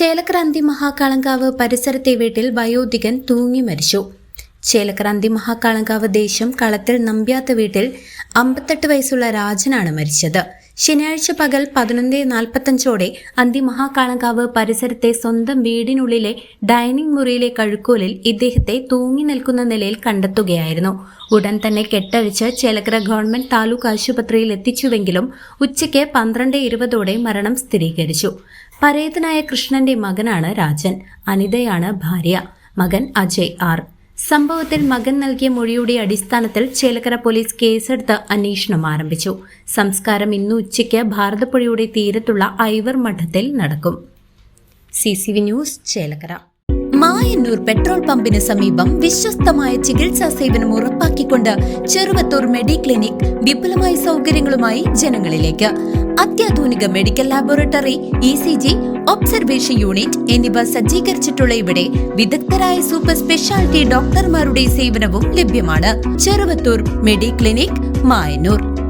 ചേലക്കര മഹാകാളങ്കാവ് പരിസരത്തെ വീട്ടിൽ വയോധികൻ തൂങ്ങി മരിച്ചു. ചേലക്കര മഹാകാളങ്കാവ് ദേശം കളത്തിൽ നമ്പ്യാത്ത വീട്ടിൽ 58 വയസ്സുള്ള രാജനാണ് മരിച്ചത്. ശനിയാഴ്ച പകൽ 11:45 മഹാകാളങ്കാവ് പരിസരത്തെ സ്വന്തം വീടിനുള്ളിലെ ഡൈനിങ് മുറിയിലെ കഴുക്കോലിൽ ഇദ്ദേഹത്തെ തൂങ്ങി നിൽക്കുന്ന നിലയിൽ കണ്ടെത്തുകയായിരുന്നു. ഉടൻ തന്നെ കെട്ടഴിച്ച് ചേലക്കര ഗവൺമെന്റ് താലൂക്ക് ആശുപത്രിയിൽ എത്തിച്ചുവെങ്കിലും ഉച്ചയ്ക്ക് 12:20 മരണം സ്ഥിരീകരിച്ചു. പരേതനായ കൃഷ്ണന്റെ മകനാണ് രാജൻ. അനിതയാണ് ഭാര്യ. മകൻ അജയ് ആർ. സംഭവത്തിൽ മകൻ നൽകിയ മൊഴിയുടെ അടിസ്ഥാനത്തിൽ ചേലക്കര പോലീസ് കേസെടുത്ത് അന്വേഷണം ആരംഭിച്ചു. സംസ്കാരം ഇന്ന് ഉച്ചയ്ക്ക് ഭാരതപ്പുഴയുടെ തീരത്തുള്ള ഐവർ മഠത്തിൽ നടക്കും. CCV news, Chelakkara. Mayannur petrol പമ്പിന് സമീപം വിശ്വസ്തമായ ചികിത്സാ സേവനം ഉറപ്പാക്കിക്കൊണ്ട് ചെറുവത്തൂർ മെഡിക്ലിനിക് വിപുലമായ സൗകര്യങ്ങളുമായി ജനങ്ങളിലേക്ക്. അത്യാധുനിക medical laboratory, ECG, observation unit എന്നിവ സജ്ജീകരിച്ചിട്ടുള്ള ഇവിടെ വിദഗ്ധരായ സൂപ്പർ സ്പെഷ്യാലിറ്റി ഡോക്ടർമാരുടെ സേവനവും ലഭ്യമാണ്. ചെറുവത്തൂർ മെഡിക്ലിനിക്, മായന്നൂർ.